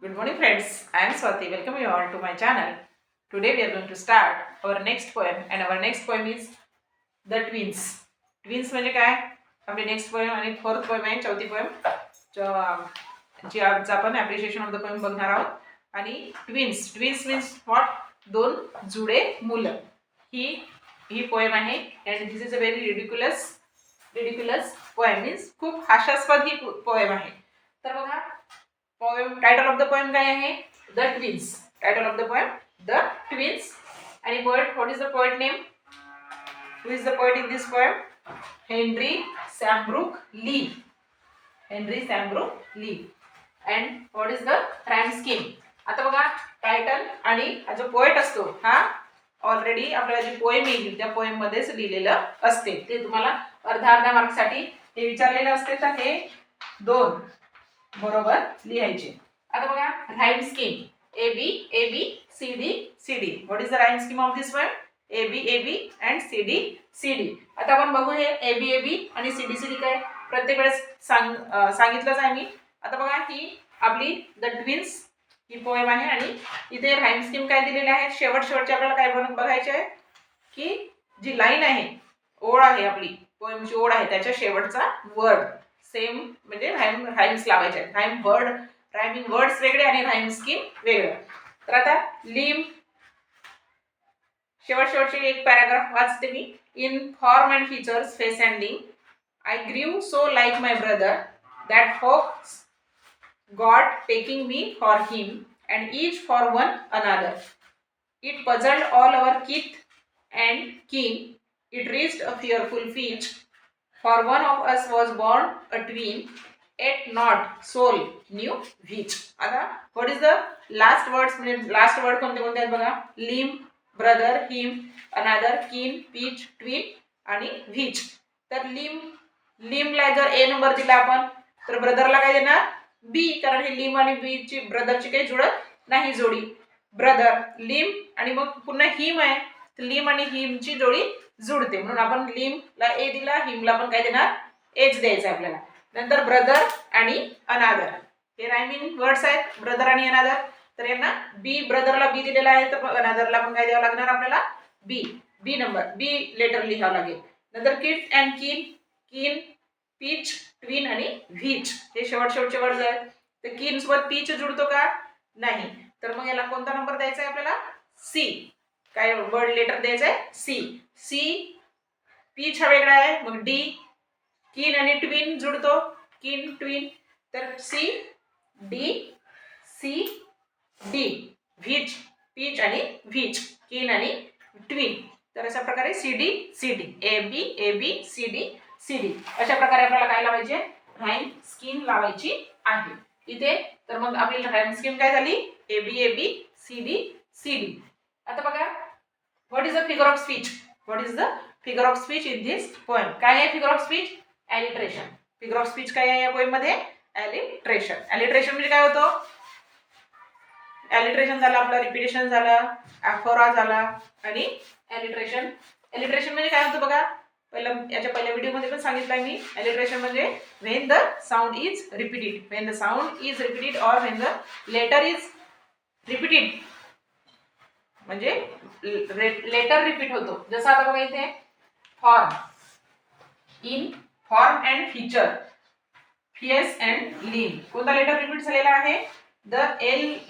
Good morning friends, I am Swati. Welcome you all to my channel. Today we are going to start our next poem and our next poem is The Twins. Twins म्हणजे काय? आपली next poem आणि fourth poem आहे, चौथी poem जी आज आपण appreciation of the poem बघणार आहोत. आणि ट्विन्स मीन्स व्हॉट? दोन जुळे मुलं. ही पोएम आहे and this is a very ridiculous poem. Means खूप हास्यास्पद ही पोएम आहे. तर बघा, poem title of the poem काय आहे? The twins. Title of the poem the twins. आणि poet, what is the poet name? Who is the poet in this poem? Henry Sambrook Lee. Henry Sambrook Lee. And what is the rhyme scheme? आता बघा, title आणि हा जो poet असतो हा already आपल्याला जी poem येईल त्या पोएम मध्येच लिहिलेलं असते. ते तुम्हाला अर्धा मार्कसाठी हे विचारलेलं असते, तर हे दोन बरोबर लिहायचे. आता बघा, rhyme scheme A B C D. What is the rhyme scheme of this poem? A B and C D. आता आपण बघू हे ए बी आणि सी डी काय प्रत्येक वेळेस सांगितलंच आहे मी. आता बघा, ही आपली द ट्विन्स ही पोएम आहे आणि इथे राईम स्कीम काय दिलेली आहे. शेवटचे आपल्याला काय बघायचे आहे की जी लाईन आहे, ओळ आहे, आपली पोएमची ओळ आहे, त्याच्या शेवटचा वर्ड सेम म्हणजे राईम्स लावायचे आहेत. रायमिंग वर्ड्स वेगळे आणि राईम स्कीम वेगळं. तर आता शेवटचे एक पॅराग्राफ वाचते मी. In form and features face and limb I ग्रीव so like my brother that folks got taking me for him and each for one another. It puzzled all our kith and kin. It reached a fearful pitch. For one of us was born a twin. And not soul knew which. आता what is the last words? म्हणजे last word कोणते आहेत बघा. लिम, brother, हिम, अनादर, कीन, peach, tween आणि which. तर लिमला जर ए नंबर दिला आपण, तर ब्रदरला काय देणार? बी, कारण हे लिम आणि बी ची ब्रदरची काही जुळत नाही जोडी. ब्रदर, लिम आणि मग पुन्हा हिम आहे, लिम आणि हिमची जोडी जुळते म्हणून आपण लिमला ए दिला, हिमला पण काय देणार? एच द्यायचं आपल्याला. नंतर ब्रदर आणि अनादर हे रायमिंग वर्ड्स आहेत, ब्रदर आणि अनादर. तर यांना बी, ब्रदरला बी दिलेला आहे, तर अनादरला पण काय द्यावं लागणार आपल्याला? बी नंबर, बी लेटर लिहावं लागेल. नंतर किड अँड कीन, पीच, ट्वीन आणि व्हिच हे शेवटचे वर्ड आहेत. तर कीन सोबत पीच जुळतो का? नाही. तर मग याला कोणता नंबर द्यायचा आहे आपल्याला? सी. काय वर्ड लेटर द्यायचं आहे? सी. पीच हा वेगळा आहे, मग डी. कीन आणि ट्वीन जुळतो, कीन, ट्वीन, तर सी डी. व्हिच, पीच आणि व्हिच, कीन आणि ट्वीन. तर अशा प्रकारे C D A B C D अशा प्रकारे आपल्याला काय लावायचे? राईम स्कीम लावायची आहे इथे. तर मग आपली राईम स्कीम काय झाली? A B C D. आता बघा, what is the figure of speech? Figure of speech in this poem? काय आहे figure of speech? Alliteration. Figure of speech काय आहे या पोएम मध्ये? ॲलिट्रेशन म्हणजे काय होतं? ॲलिट्रेशन झालं आपलं, रिपिटेशन झालं, ॲफोरा झाला आणि ॲलिट्रेशन म्हणजे काय होतं बघा. याच्या पहिल्या व्हिडिओमध्ये पण सांगितलं आहे मी. ॲलिट्रेशन म्हणजे when the sound is repeated or when the letter is repeated, म्हणजे लेटर रिपीट होतो. जसं आता बघा इथे form, in form and feature, face and limb, कोणता लेटर रिपीट झालेला आहे? द एफ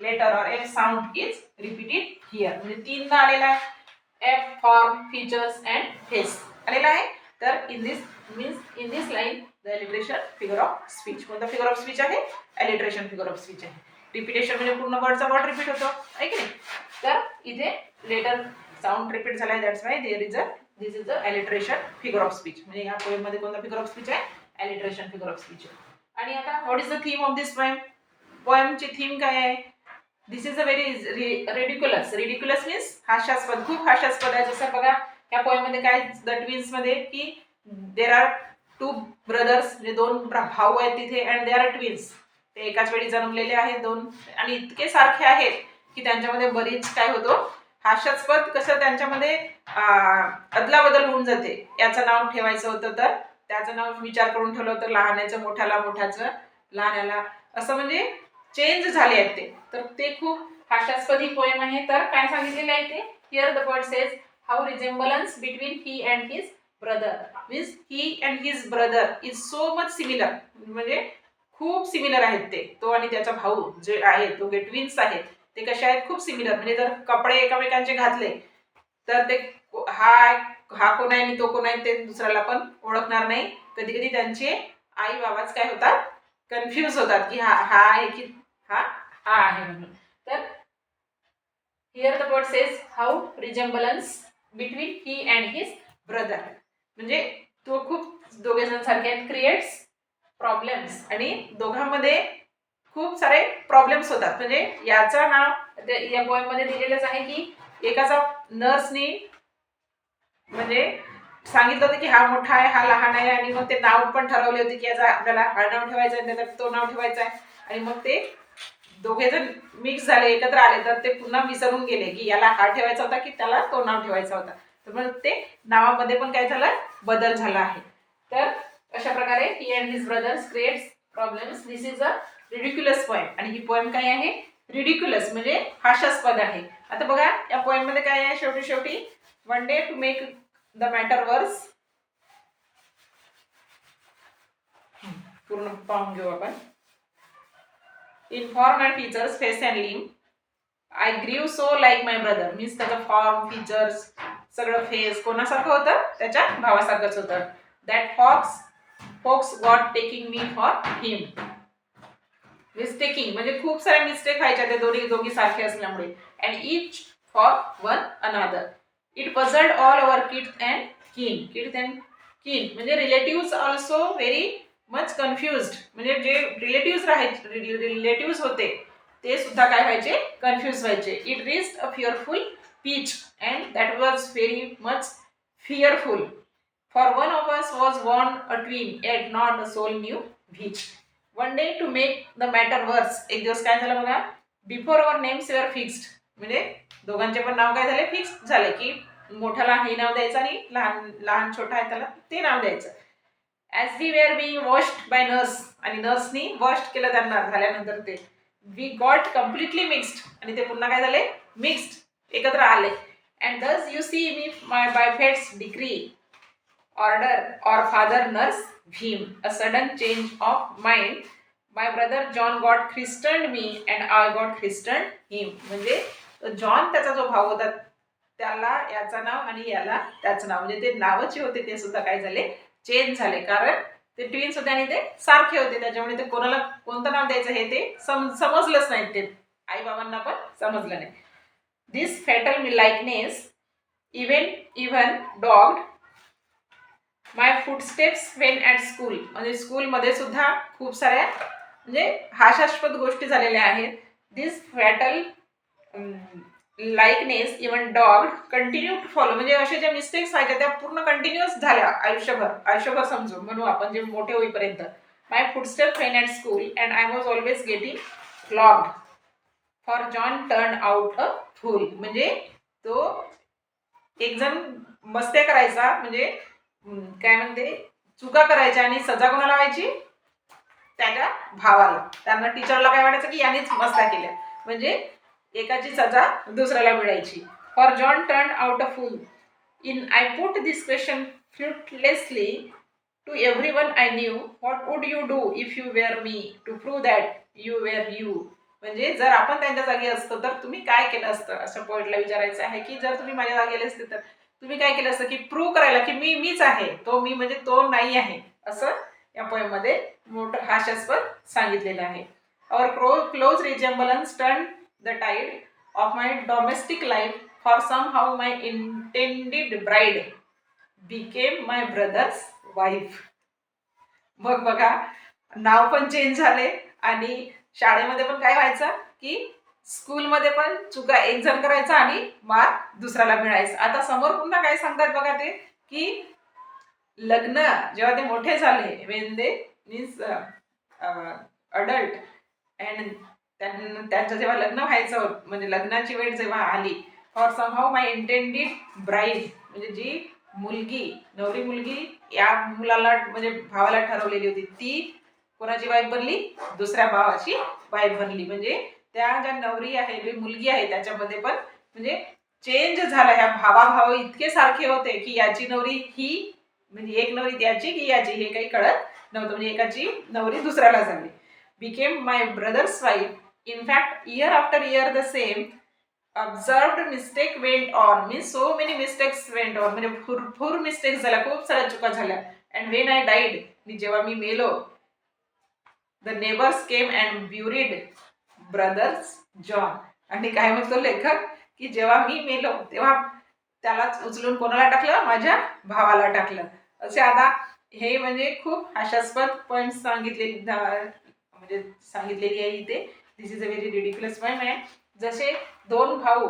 लेटर और F sound is repeated here. म्हणजे तीनदा आलेला आहे. F, form, features and face आलेला आहे. तर in this line the alliteration figure of speech. कोणता फिगर ऑफ स्पीच आहे? ॲलिट्रेशन फिगर ऑफ स्पीच आहे. रिपीटेशन म्हणजे पूर्ण वर्डचा वर्ड रिपीट होतो, आहे की नाही? तर इथे लेटर साऊंड रिपीट झाला आहे, that's why this is the alliteration figure of speech. म्हणजे या पोएम मध्ये कोणता फिगर ऑफ स्पीच आहे? ॲलिट्रेशन फिगर ऑफ स्पीच आहे. आणि आता what is the theme of this poem? पोएमची थीम काय आहे? This is a very ridiculous means हास्यास्पद, खूप हास्यास्पद आहे. जसं बघा या पोएम मध्ये काय, द ट्विन्स मध्ये की देर आर टू ब्रदर्स, म्हणजे दोन भाऊ आहेत तिथे, अँड देर आर ट्विन्स, ते एकाच वेळी जन्मलेले आहेत दोन, आणि इतके सारखे आहेत की त्यांच्यामध्ये बरीच काय होतो? हास्यास्पद. कसं त्यांच्यामध्ये अदलाबदल होऊन जाते. याचं नाव ठेवायचं होतं तर त्याचं नाव विचार करून ठेवलं होतं, लहानाचं मोठ्याला, मोठ्याचं लहानाला, असं म्हणजे चेंज झाले आहेत ते. तर ते खूप हास्यास्पदी पोएम आहे. तर काय सांगितलेलं आहे ते, here the poet says how resemblance between he and his brother, means he and his brother is so much similar, म्हणजे खूप सिमिलर आहेत ते, तो आणि त्याचा भाऊ जे आहेत दोघे ट्विन्स आहेत ते कसे आहेत, खूप सिमिलर. म्हणजे जर कपडे एकमेकांचे घातले तर ते हा हा कोण आहे आणि तो कोण आहे ते दुसऱ्याला पण ओळखणार नाही. कधी कधी त्यांचे आई बाबाच काय होतात, कन्फ्यूज होतात की हा आहे की हा आहे म्हणून. तर here the poet says how resemblance between he and his brother, म्हणजे तो खूप दोघे जण सारखे आहेत, क्रिएट्स प्रॉब्लेम्स, आणि दोघांमध्ये खूप सारे प्रॉब्लेम्स होतात. म्हणजे याचं नाव या पोएम मध्ये दिलेलंच आहे की एकाचा नर्सनी म्हणजे सांगितलं होतं की हा मोठा आहे हा लहान आहे, आणि मग ते नाव पण ठरवले होते की याचा आपल्याला हा नाव ठेवायचं आहे त्याचा तो नाव ठेवायचा आहे, आणि मग ते दोघे जण मिक्स झाले एकत्र आले तर ते पुन्हा विसरून गेले की याला हा ठेवायचा होता की त्याला तो नाव ठेवायचा होता. तर मग ते नावामध्ये पण काय झालं, बदल झाला आहे. तर अशा प्रकारे ही and his brothers creates problems, this is a ridiculous poem. आणि ही पोएम काय आहे, रिडिक्युलस म्हणजे हास्यास्पद आहे. आता बघा या पोएम मध्ये काय आहे, शेवटी शेवटी one day to make the matter worse, पूर्ण पाहून घेऊ आपण. In form and features face and limb I ग्रीव so like my brother, means त्याचं फॉर्म फीचर्स सगळं फेस कोणासारखं होतं, त्याच्या भावासारखंच होतं. That folks got taking me for him, mistaking म्हणजे खूप सारे मिस्टेक व्हायच्या ते दोघी सारखे असल्यामुळे. And each for one another it puzzled all over kids and kin म्हणजे relative also very much confused, म्हणजे जे रिलेटिव्ह होते ते सुद्धा काय व्हायचे, कन्फ्युज व्हायचे. It reached a fearful pitch and that was very much fearful, for one of us was born a twin yet not a soul knew which. One day to make the matter worse, एक दिवस काय झालं बघा, before our names were fixed, म्हणजे दोघांचे पण नाव काय झाले, फिक्स झाले की मोठ्याला हे नाव द्यायचं आणि लहान छोटा आहे त्याला ते नाव द्यायचं. As we were being washed by nurse, आणि नर्सनी वॉश केलं त्यांना झाल्यानंतर ते वी गॉट कम्प्लिटली मिक्स्ड, आणि ते पुन्हा काय झाले, मिक्स्ड एकत्र आले. And thus you see me my by fate's decree order our father nurse whim a sudden change of mind my brother John got christened me and I got christened him, म्हणजे John त्याचा जो भाऊ होता त्याला याचं नाव आणि याला त्याचं नाव, म्हणजे ते नावाचे होते ते सुद्धा काय झाले, चेंज झाले, कारण ते ट्विन्स होते आणि ते सारखे होते त्याच्यामुळे ते कोणाला कोणतं नाव द्यायचं हे ते समजलंच नाही, ते आई बाबांना पण समजलं नाही. This fatal likeness even dogged my footsteps when at school, म्हणजे स्कूलमध्ये सुद्धा खूप साऱ्या म्हणजे हास्यास्पद गोष्टी झालेल्या आहेत. This fatal likeness even dog continue to follow, म्हणजे अशा ज्या मिस्टेक्स व्हायच्या त्या पूर्ण कंटिन्युअस झाल्या आयुष्यभर समजू म्हणू आपण जे मोठे होईपर्यंत. My footstep when at school and I was always getting flogged for John turn out a fool, म्हणजे तो एक जण मस्त्या करायचा, म्हणजे काय म्हणते चुका करायच्या आणि सजा कोणाला व्हायची, त्याच्या भावाला. त्यांना टीचरला काय वाटायचं की यानेच मस्त्या केल्या, म्हणजे एकाची सजा दुसऱ्याला मिळायची. For John turn out a fool in I put this question fruitlessly to everyone I knew what would you do if you were me to prove that you were you, म्हणजे जर आपण त्यांच्या जागी असतो तर तुम्ही काय केलं असतं, असं पोएटला विचारायचं आहे की जर तुम्ही माझ्या जागी आले असते तर तुम्ही काय केलं असतं की प्रूव्ह करायला की मीच आहे, तो मी म्हणजे तो नाही आहे, असं या पोएम मध्ये मोठं हास्यास्पद सांगितलेलं आहे. Our close resemblance turn the tide of my domestic life for somehow my intended bride became my brother's wife. मग बघा नाव पण चेंज झाले, आणि शाळेमध्ये पण काय व्हायचं की स्कूलमध्ये पण चुका एक जण करायचा आणि मार दुसऱ्याला मिळायचा. आता समोर पुन्हा काय सांगतात बघा ते की लग्न जेव्हा ते मोठे झाले, when they means adult, and त्यांचं जेव्हा लग्न व्हायचं होतं, म्हणजे लग्नाची वेळ जेव्हा आली, for somehow my intended bride, म्हणजे जी मुलगी नवरी मुलगी या मुलाला म्हणजे भावाला ठरवलेली होती ती कोणाची वाईफ बनली? दुसऱ्या भावाची वाईफ बनली. म्हणजे त्या ज्या नवरी आहे, जी मुलगी आहे, त्याच्यामध्ये पण म्हणजे चेंज झाला. ह्या भावाभाव इतके सारखे होते की याची नवरी ही म्हणजे एक नवरी त्याची की याची हे काही कळत नव्हतं. म्हणजे एकाची नवरी दुसऱ्याला झाली. Became my brother's wife. In fact year after year the same observed mistake went on. means so many mistakes went on. म्हणजे भरपूर मिस्टेक्स झाल्या, खूप साऱ्या चुका झाल्या. and when I died, जेव्हा मी मेलो, the neighbors came and buried brothers John. आणि काय म्हणतो लेखक की जेव्हा मी मेलो तेव्हा त्यालाच उचलून कोणाला टाकलं? माझ्या भावाला टाकलं. असे आता हे म्हणजे खूप हास्यास्पद पॉइंट सांगितलेली म्हणजे सांगितलेली आहे इथे. This is a very ridiculous point आहे. जसे दोन भाऊ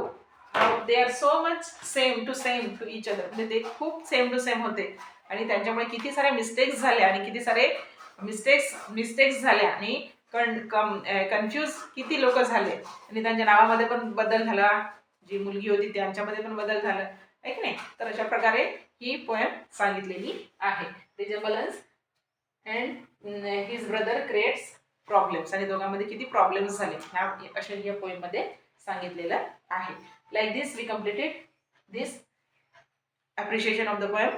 they are so much same to each other. म्हणजे ते खूप सेम टू सेम होते आणि त्यांच्यामुळे किती साऱ्या मिस्टेक्स झाल्या आणि किती सारे मिस्टेक्स झाल्या आणि कन्फ्यूज किती लोक झाले आणि त्यांच्या नावामध्ये पण बदल झाला. जी मुलगी होती त्यांच्यामध्ये पण बदल झाला आहे की नाही. तर अशा प्रकारे ही पोएम सांगितलेली आहे. Resemblance and his brother creates problems. आणि दोघांमध्ये किती प्रॉब्लेम्स झाले ह्या अशा या पोएम मध्ये सांगितलेलं आहे. Like this we completed this appreciation of the poem.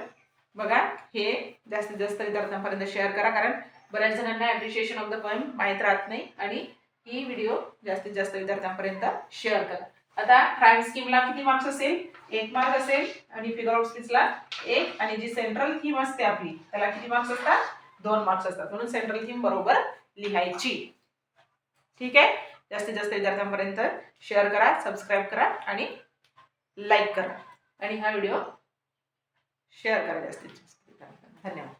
बघा हे जास्तीत जास्त विद्यार्थ्यांपर्यंत शेअर करा, कारण बऱ्याच जणांना ॲप्रिशिएशन ऑफ द पोएम माहीत राहत नाही आणि ही व्हिडिओ जास्तीत जास्त विद्यार्थ्यांपर्यंत शेअर करा. आता प्राईम स्कीमला किती मार्क्स असेल? 1 मार्क असेल आणि फिगर ऑफ स्पीचला 1 आणि जी सेंट्रल थीम असते आपली त्याला किती मार्क्स असतात? 2 मार्क्स असतात. म्हणून सेंट्रल थीम बरोबर लिहायची. ठीक आहे. जास्तीत जास्त विद्यार्थ्यांपर्यंत शेअर करा, सबस्क्राईब करा आणि लाईक करा आणि हा व्हिडिओ शेअर करा जास्तीत जास्त. धन्यवाद.